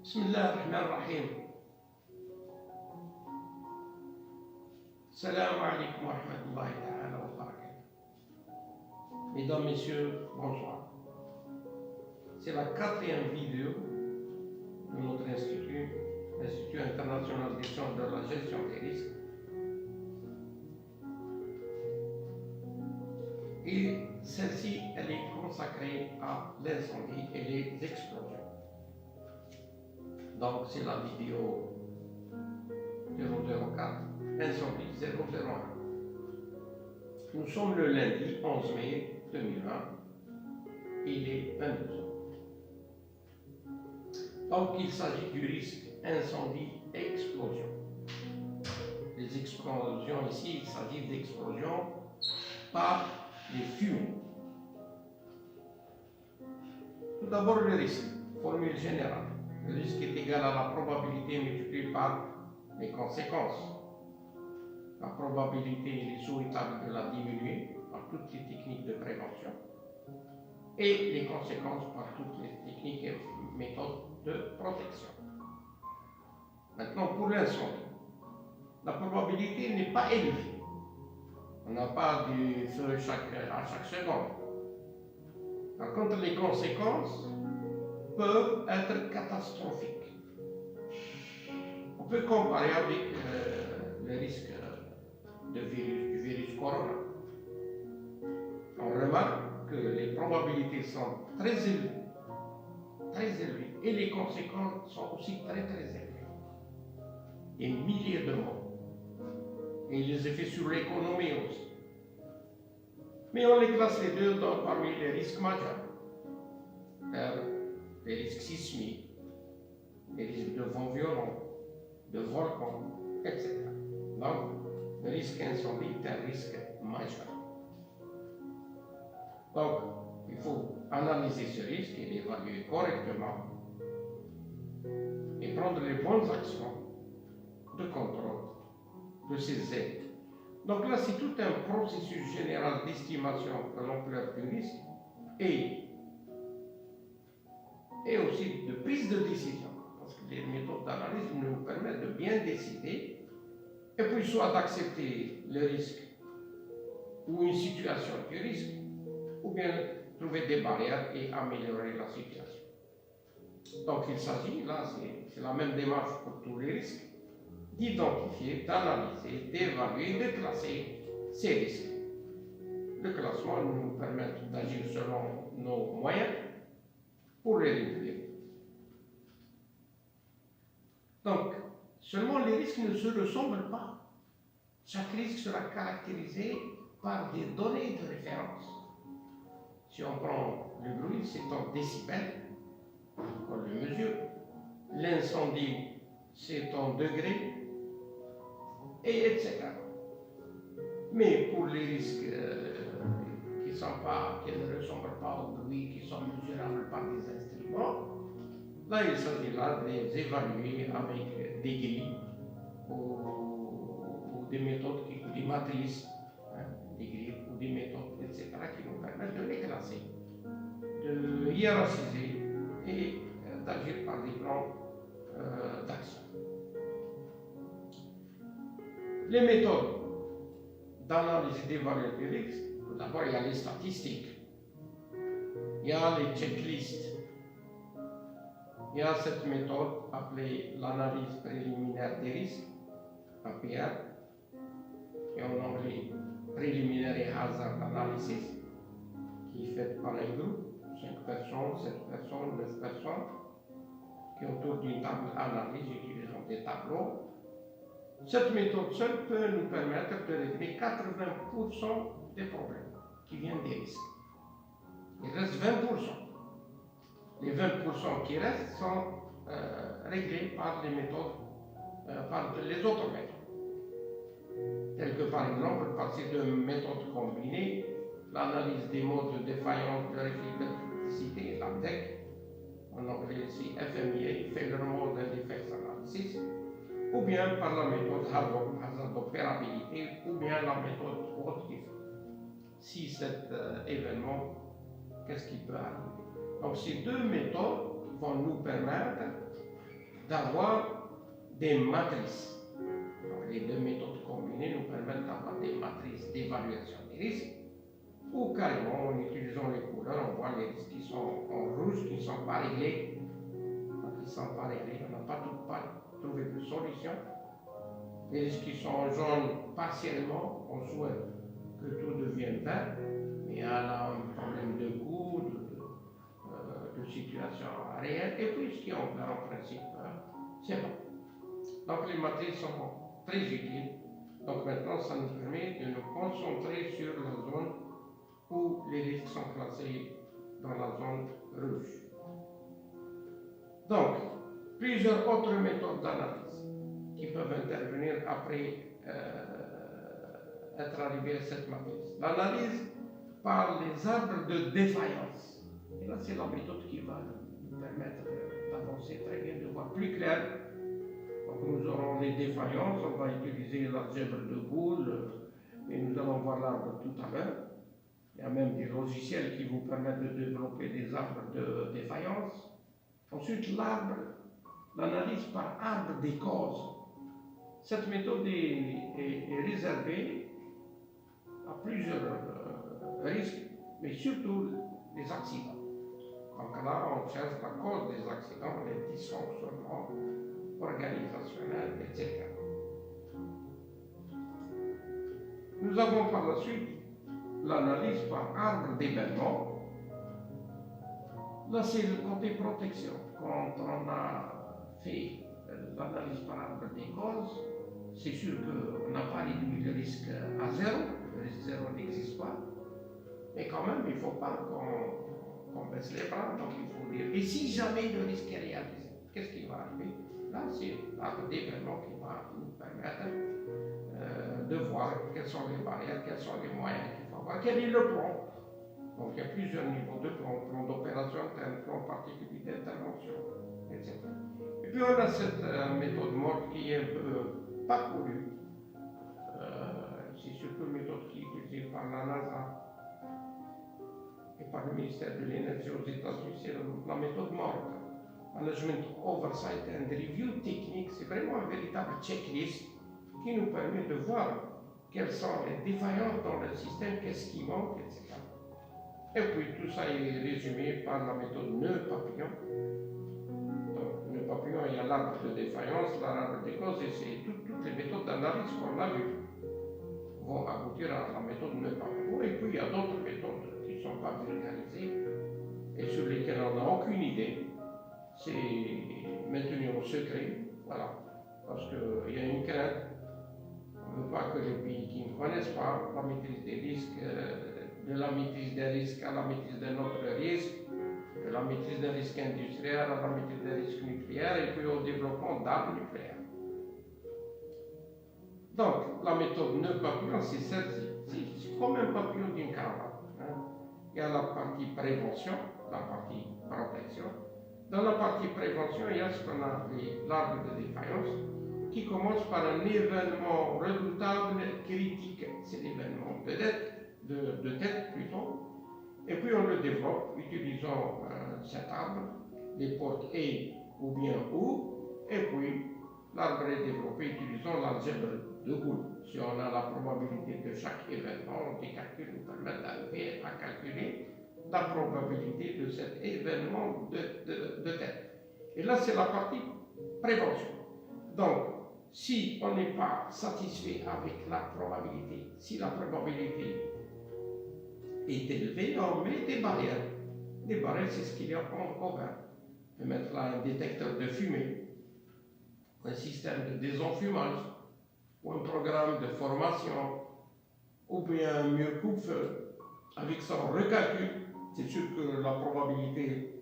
بسم الله الرحمن الرحيم. Salam alaikum wa rahmatullahi ta'ala wa barakatuh. Mesdames, Messieurs, bonsoir. C'est la 4e vidéo de notre institut, l'Institut international des sciences de la gestion des risques. Et celle-ci, elle est consacrée à l'incendie et les explosions. Donc c'est la vidéo 004, incendie 001. Nous sommes le lundi 11 mai 2020, il est 22 h. Donc il s'agit du risque incendie-explosion. Les explosions ici, il s'agit d'explosions par les fumées. Tout d'abord le risque, formule générale. Le risque est égal à la probabilité multipliée par les conséquences. La probabilité, il est souhaitable de la diminuer par toutes les techniques de prévention et les conséquences par toutes les techniques et méthodes de protection. Maintenant, pour l'incendie, la probabilité n'est pas élevée. On n'a pas du feu à chaque seconde. Par contre, les conséquences peuvent être catastrophiques. On peut comparer avec le risque du virus corona. On remarque que les probabilités sont très élevées, et les conséquences sont aussi très élevées. Des milliers de morts. Et les effets sur l'économie aussi. Mais on les classe les deux parmi les risques majeurs. Les risques sismiques, les risques de vents violents, de volcans, etc. Donc, le risque incendie est un risque majeur. Donc, il faut analyser ce risque et l'évaluer correctement et prendre les bonnes actions de contrôle de ces aides. Donc là, c'est tout un processus général d'estimation de l'ampleur du risque et aussi de prise de décision, parce que les méthodes d'analyse nous permettent de bien décider, et puis soit d'accepter le risque ou une situation du risque, ou bien trouver des barrières et améliorer la situation. Donc il s'agit, là c'est la même démarche pour tous les risques, d'identifier, d'analyser, d'évaluer, de classer ces risques. Le classement nous permet d'agir selon nos moyens pour les réduire. Donc, seulement les risques ne se ressemblent pas. Chaque risque sera caractérisé par des données de référence. Si on prend le bruit, c'est en décibels, on le mesure. L'incendie, c'est en degrés, et etc. Mais pour les risques qui ne ressemblent pas au bruit, qui sont mesurables par des instruments, là il s'agit là de les évaluer avec des grilles ou des méthodes, ou des matrices, des grilles ou des méthodes, etc., qui nous permettent de les classer, de hiérarchiser et d'agir par des plans d'action. Les méthodes d'analyse et d'évaluation des risques, tout d'abord il y a les statistiques, il y a les checklists, il y a cette méthode appelée l'analyse préliminaire des risques, APR, et en anglais Preliminary Hazard Analysis, qui est faite par un groupe, 5 personnes, 7 personnes, 9 personnes, qui est autour d'une table d'analyse utilisant des tableaux. Cette méthode seule peut nous permettre de régler 80% des problèmes qui viennent des risques. Il reste 20%. Les 20% qui restent sont réglés par les méthodes, par les autres méthodes. Telles que par exemple, par ces deux méthodes combinées, l'analyse des modes de défaillance de réflexivité, l'AMDEC, en anglais ici FMEA, Failure Mode and Defects Analysis, ou bien par la méthode hazard d'opérabilité, ou bien la méthode what if. Si cet événement, qu'est-ce qui peut arriver? Donc ces deux méthodes vont nous permettre d'avoir des matrices. Donc, les deux méthodes combinées nous permettent d'avoir des matrices d'évaluation des risques, ou carrément, en utilisant les couleurs, on voit les risques qui sont en rouge, qui ne sont pas réglés. Quand ils ne sont pas réglés, on n'a pas trouvé de solution. Les risques qui sont en jaune, partiellement, on souhaite que tout devienne vert, mais il y a là un problème de coût, de situation réelle, et puis ce qui est en vert, en principe, c'est bon. Donc les matrices sont très utiles. Donc maintenant, ça nous permet de nous concentrer sur la zone où les risques sont classés dans la zone rouge. Donc, plusieurs autres méthodes d'analyse qui peuvent intervenir après être arrivés à cette matrice. L'analyse par les arbres de défaillance. Et là, c'est la méthode qui va nous permettre d'avancer très bien, de voir plus clair. Donc, nous aurons les défaillances, on va utiliser l'algèbre de Boole, et nous allons voir l'arbre tout à l'heure. Il y a même des logiciels qui vous permettent de développer des arbres de défaillance. Ensuite, l'analyse par arbre des causes. Cette méthode est réservée à plusieurs risques, mais surtout les accidents. Donc là, on cherche la cause des accidents, les dysfonctionnements organisationnels, etc. Nous avons par la suite l'analyse par arbre d'événements. Là, c'est le côté protection. Quand on a fait l'analyse par arbre des causes, c'est sûr qu'on n'a pas réduit le risque à zéro. Le risque zéro n'existe pas. Mais quand même, il ne faut pas qu'on baisse les bras. Donc, il faut dire, et si jamais le risque est réalisé, qu'est-ce qui va arriver? Là, c'est l'arbre d'événements qui va nous permettre de voir quelles sont les barrières, quels sont les moyens qu'il faut avoir, quel est le plan. Donc il y a plusieurs niveaux de plan d'opération interne, plan particulier d'intervention, etc. Et puis on a cette méthode morte qui est un peu parcourue. C'est surtout une méthode qui est utilisée par la NASA et par le ministère de l'Énergie aux États-Unis, c'est la méthode morte. Management Oversight and Review Technique, c'est vraiment un véritable checklist qui nous permet de voir quelles sont les défaillances dans le système, qu'est-ce qui manque, etc. Et puis tout ça est résumé par la méthode nœud papillon. Donc, nœud papillon, il y a l'arbre de défaillance, l'arbre des causes, et c'est toutes les méthodes d'analyse qu'on a vues vont aboutir à la méthode nœud papillon. Et puis il y a d'autres méthodes qui ne sont pas vulgarisées et sur lesquelles on n'a aucune idée. C'est maintenu au secret, voilà, parce qu'il y a une crainte. On ne veut pas que les pays qui ne connaissent pas la maîtrise des risques, de la maîtrise des risques à la maîtrise de notre risque, de la maîtrise des risques industriels à la maîtrise des risques nucléaires et puis au développement d'armes nucléaires. Donc, la méthode nœud papillon, c'est celle-ci. C'est comme un papillon d'une caravane. Il y a la partie prévention, la partie protection. Dans la partie prévention, il y a ce qu'on appelle l'arbre de défaillance, qui commence par un événement redoutable, critique. C'est l'événement de tête plutôt. Et puis on le développe utilisant cet arbre, les portes et ou bien ou, et puis l'arbre est développé utilisant l'algèbre de Boole. Si on a la probabilité de chaque événement, des calculs nous permettent d'arriver à calculer la probabilité de cet événement de tête. Et là, c'est la partie prévention. Donc, si on n'est pas satisfait avec la probabilité, si la probabilité est élevée, on met des barrières. Des barrières, c'est ce qu'il y a en vert. On peut mettre là un détecteur de fumée, un système de désenfumage, ou un programme de formation, ou bien un mur coupe-feu. Avec ça, on recalcule. C'est sûr que la probabilité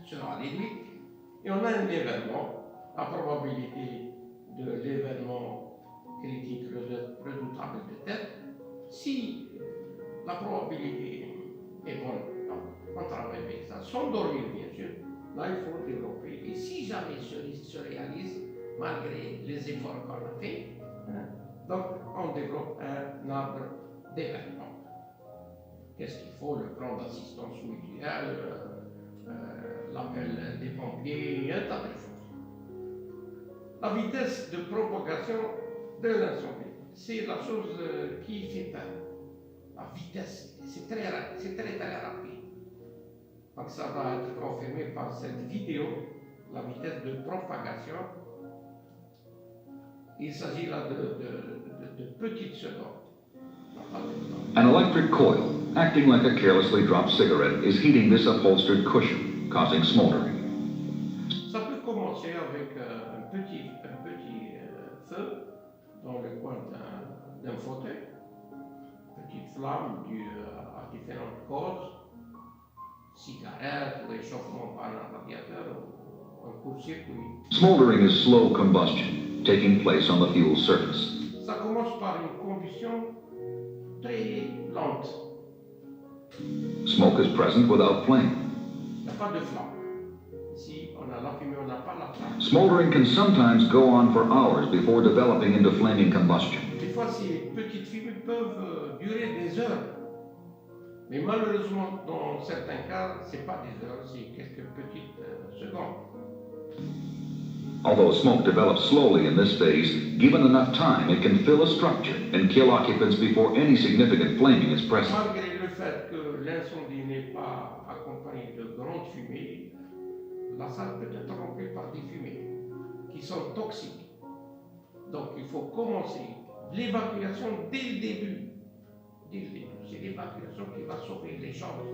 sera réduite. Et on a un événement, la probabilité de l'événement critique redoutable de tête. Si la probabilité est bonne, on travaille avec ça, sans dormir bien sûr. Là, il faut développer. Et si jamais ce risque se réalise, malgré les efforts qu'on a fait, donc on développe un arbre d'événements. Qu'est-ce qu'il faut? Le plan d'assistance mutuelle, l'appel des pompiers, un tas de choses. La vitesse de propagation de l'incendie, c'est la chose qui fait peur. La vitesse, c'est très rapide. Donc ça va être confirmé par cette vidéo, la vitesse de propagation. Il s'agit là de petites secondes. An electric coil, acting like a carelessly dropped cigarette, is heating this upholstered cushion, causing smoldering. Ça peut commencer avec un petit feu dans le coin d'un fauteuil, petite flamme due à différentes causes, cigarette, réchauffement par un radiateur ou un court-circuit. Smoldering is slow combustion, taking place on the fuel's surface. Ça commence par une combustion très lente. Smoke is present without flame. Il n'y a pas de flamme. Ici, on a la fumée, on n'a pas la flamme. Smoldering can sometimes go on for hours before developing into flaming combustion. Des fois, ces petites fumées peuvent durer des heures. Mais malheureusement, dans certains cas, ce n'est pas des heures, c'est quelques petites secondes. Although smoke develops slowly in this phase, given enough time, it can fill a structure and kill occupants before any significant flaming is present. Malgré le fait que l'incendie n'est pas accompagné de grandes fumées, la salle peut être remplie par des fumées qui sont toxiques. Donc il faut commencer l'évacuation dès le début. C'est l'évacuation qui va sauver les choses.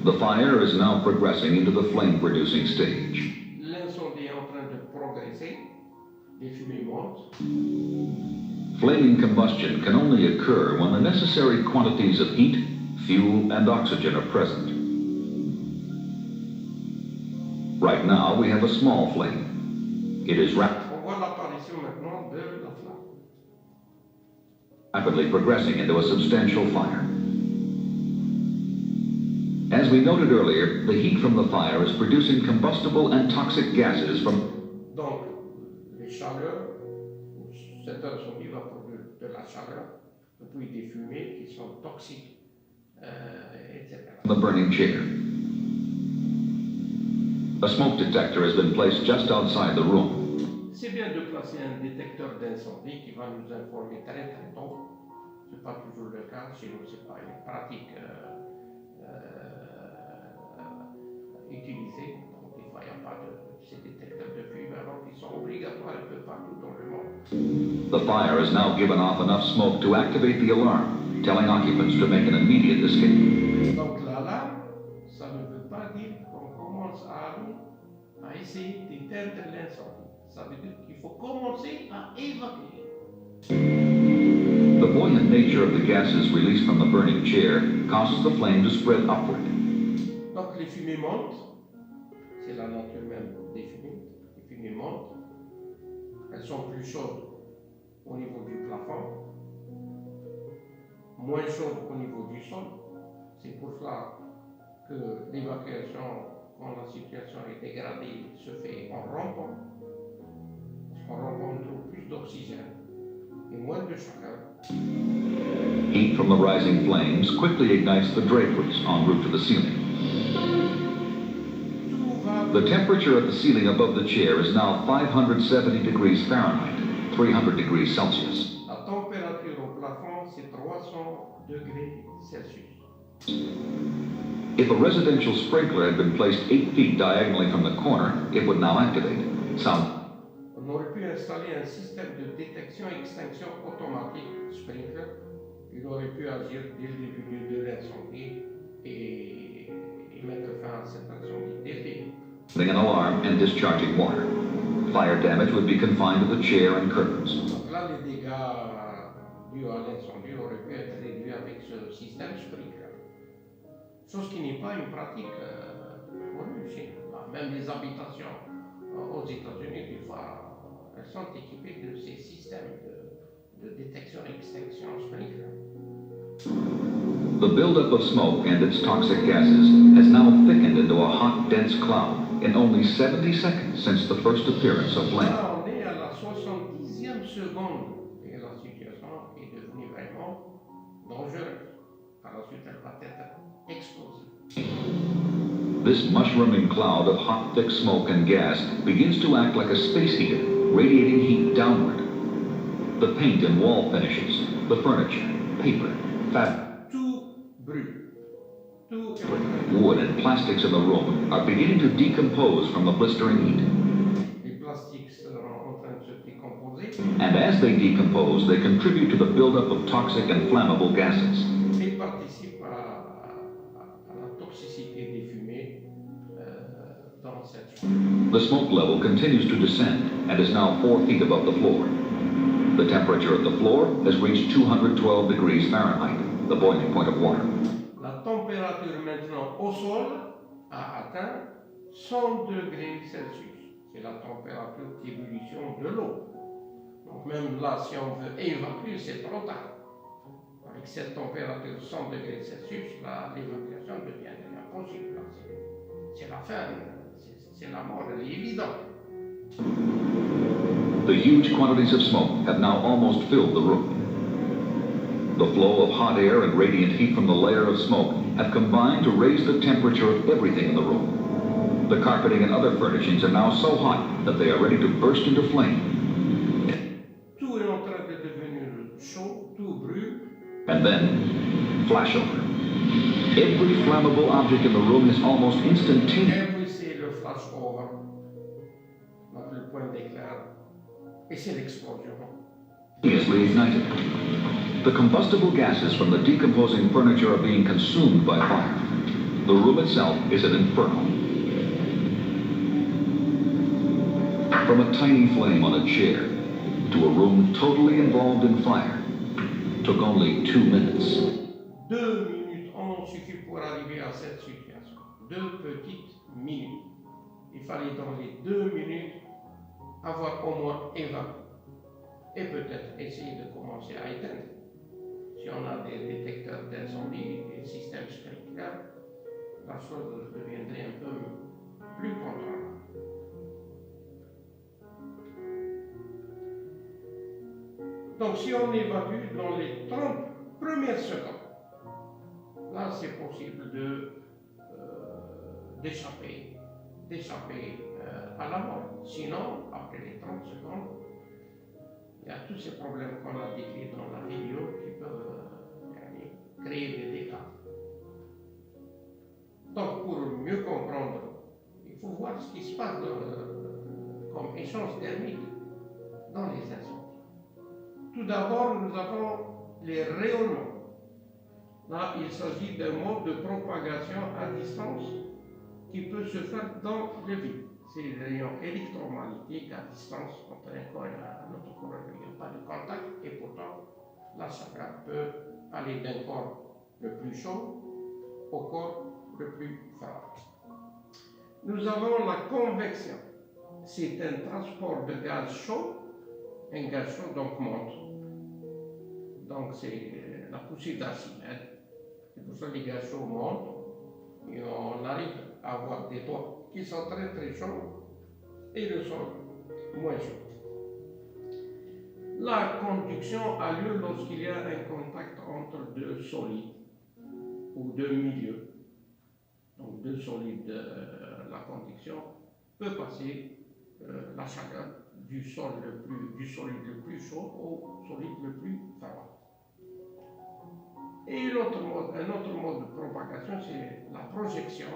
The fire is now progressing into the flame-producing stage. L'incendie est en train de progresser, les fumées montent. Flaming combustion can only occur when the necessary quantities of heat, fuel, and oxygen are present. Right now, we have a small flame. It is On voit l'apparition maintenant de la flamme. rapidly progressing into a substantial fire. As we noted earlier, the heat from the fire is producing combustible and toxic gases from... Donc, les chaleurs, cet incendie va produire de la chaleur, puis des fumées qui sont toxiques, etc. the burning chair. A smoke detector has been placed just outside the room. C'est bien de placer un détecteur d'incendie qui va nous informer très tôt. Ce n'est pas toujours le cas, chez nous ce n'est pas une pratique utilisée. Donc des fois il n'y a pas de ces détecteurs de fumée alors qu'ils sont obligatoires un peu partout dans le monde. The fire has now given off enough smoke to activate the alarm, telling occupants to make an immediate escape. Donc l'alarme, ça ne veut pas dire qu'on commence à essayer d'éteindre l'incendie. Ça veut dire qu'il faut commencer à évacuer. The buoyant nature of the gases released from the burning chair causes the flame to spread upward. Donc les fumées montent, c'est la nature même des fumées. Les fumées montent, elles sont plus chaudes au niveau du plafond, moins chaudes au niveau du sol. C'est pour cela que l'évacuation, quand la situation est dégradée, se fait en rampant. En rampant, on trouve plus d'oxygène et moins de chaleur. Heat from the rising flames quickly ignites the draperies en route to the ceiling. The temperature at the ceiling above the chair is now 570 degrees Fahrenheit, 300 degrees Celsius. La température au plafond, c'est 300 degrés Celsius. If a residential sprinkler had been placed 8 feet diagonally from the corner, it would now activate. On aurait pu installer un système de détection et extinction automatique, sprinkler. Il aurait pu agir dès le début de l'incendie et mettre fin à cet incendie dès le début. An alarm and discharging water. Fire damage would be confined to the chair and curtains. Donc là, les dégâts dus à l'incendie auraient pu être réduits avec ce système sprinkler. Chose qui n'est pas une pratique connue chez nous. Même les habitations aux États-Unis, des fois, elles sont équipées de ces systèmes de détection et extinction sprinkler. The buildup of smoke and its toxic gases has now thickened into a hot, dense cloud in only 70 seconds since the first appearance of flame. Là, on est à la 70e seconde et la situation est devenue dangereuse. Par la suite, elle va être explosive. this mushrooming cloud of hot, thick smoke and gas begins to act like a space heater, radiating heat downward. The paint and wall finishes, the furniture, paper, fabric, tout brûle. Tout est brûlé. wood and plastics in the room are beginning to decompose from the blistering heat. Les plastiques sont en train de se décomposer. And as they decompose, they contribute to the buildup of toxic and flammable gases. Et participent à la toxicité des fumées dans cette chambre. The smoke level continues to descend and is now 4 feet above the floor. The temperature at the floor has reached 212 degrees Fahrenheit, the boiling point of water. La température maintenant au sol a atteint 100 degrés Celsius. C'est la température d'ébullition de l'eau. Donc même là, si on veut évacuer, c'est trop tard. Avec cette température 100 degrés Celsius, l'évacuation devient impossible. C'est la fin, c'est la mort, elle est évidente. The huge quantities of smoke have now almost filled the room. The flow of hot air and radiant heat from the layer of smoke have combined to raise the temperature of everything in the room. The carpeting and other furnishings are now so hot that they are ready to burst into flame. Tout est en train de devenir chaud, tout brûle. And then, flashover. Every flammable object in the room is almost instantaneous. Et puis c'est le flash-over, donc le point d'éclair, et c'est l'explosion. Easily ignited. The combustible gases from the decomposing furniture are being consumed by fire. The room itself is an inferno. From a tiny flame on a chair to a room totally involved in fire took only 2 minutes. 2 minutes en ont suffi pour arriver à cette situation. 2 petites minutes. Il fallait dans les 2 minutes avoir au moins évacué. Et peut-être essayer de commencer à éteindre. Si on a des détecteurs d'incendie, des systèmes sprinklers, la chose deviendrait un peu plus contrôlable. Donc si on évacue dans les 30 premières secondes, là c'est possible d'échapper à la mort. Sinon, après les 30 secondes, il y a tous ces problèmes qu'on a décrits dans la vidéo qui peuvent créer des dégâts. Donc, pour mieux comprendre, il faut voir ce qui se passe comme échange thermique dans les incendies. Tout d'abord, nous avons les rayonnements. Là, il s'agit d'un mode de propagation à distance qui peut se faire dans le vide. C'est les rayons électromagnétiques à distance entre un corps et un autre corps. Il n'y a pas de contact et pourtant la chaleur peut aller d'un corps le plus chaud au corps le plus froid. Nous avons la convection. C'est un transport de gaz chaud. Un gaz chaud donc monte. Donc c'est la poussée d'Archimède. C'est pour ça que les gaz chauds montent et on arrive à avoir des toits qui sont très très chauds et le sol moins chaud. La conduction a lieu lorsqu'il y a un contact entre deux solides ou deux milieux. Donc deux solides, la conduction peut passer la chaleur du solide le plus chaud au solide le plus froid. Et un autre mode de propagation, c'est la projection.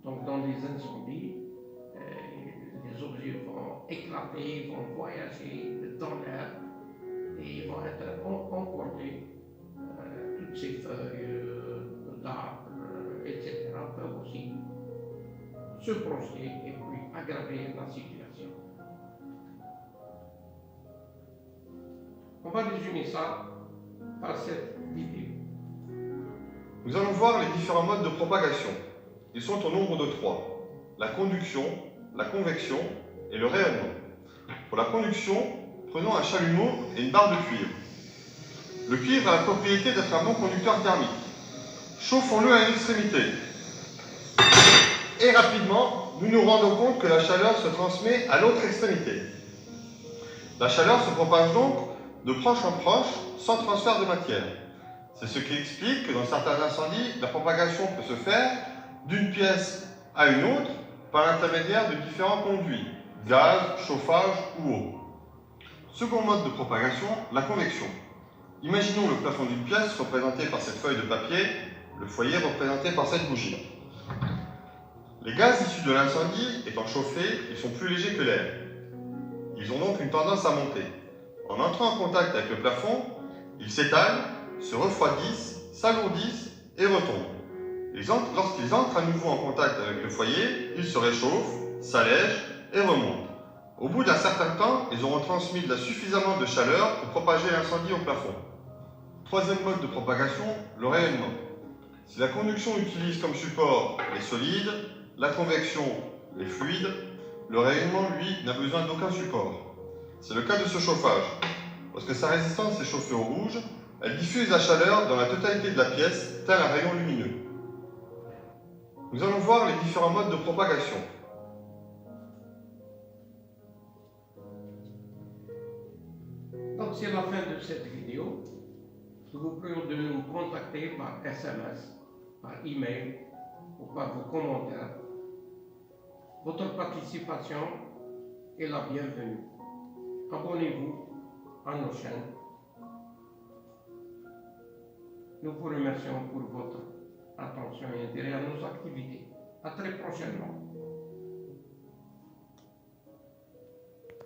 Donc dans les incendies, les objets vont éclater, vont voyager dans l'air et vont être emportés. Toutes ces feuilles d'arbres, etc. peuvent aussi se projeter et puis aggraver la situation. On va résumer ça par cette vidéo. Nous allons voir les différents modes de propagation. Ils sont au nombre de 3. La conduction, la convection et le rayonnement. Pour la conduction, prenons un chalumeau et une barre de cuivre. Le cuivre a la propriété d'être un bon conducteur thermique. Chauffons-le à une extrémité. Et rapidement, nous nous rendons compte que la chaleur se transmet à l'autre extrémité. La chaleur se propage donc de proche en proche sans transfert de matière. C'est ce qui explique que dans certains incendies, la propagation peut se faire d'une pièce à une autre par l'intermédiaire de différents conduits, gaz, chauffage ou eau. Second mode de propagation, la convection. Imaginons le plafond d'une pièce représenté par cette feuille de papier, le foyer représenté par cette bougie. Les gaz issus de l'incendie étant chauffés, ils sont plus légers que l'air. Ils ont donc une tendance à monter. En entrant en contact avec le plafond, ils s'étalent, se refroidissent, s'alourdissent et retombent. Lorsqu'ils entrent à nouveau en contact avec le foyer, ils se réchauffent, s'allègent et remontent. Au bout d'un certain temps, ils auront transmis suffisamment de chaleur pour propager l'incendie au plafond. Troisième mode de propagation, le rayonnement. Si la conduction utilise comme support les solides, la convection les fluides, le rayonnement, lui, n'a besoin d'aucun support. C'est le cas de ce chauffage. Lorsque sa résistance est chauffée au rouge, elle diffuse la chaleur dans la totalité de la pièce, tel un rayon lumineux. Nous allons voir les différents modes de propagation. Donc c'est la fin de cette vidéo. Nous vous prions de nous contacter par SMS, par email ou par vos commentaires. Votre participation est la bienvenue. Abonnez-vous à nos chaînes. Nous vous remercions pour votre attention et intérêt à nos activités. À très prochainement.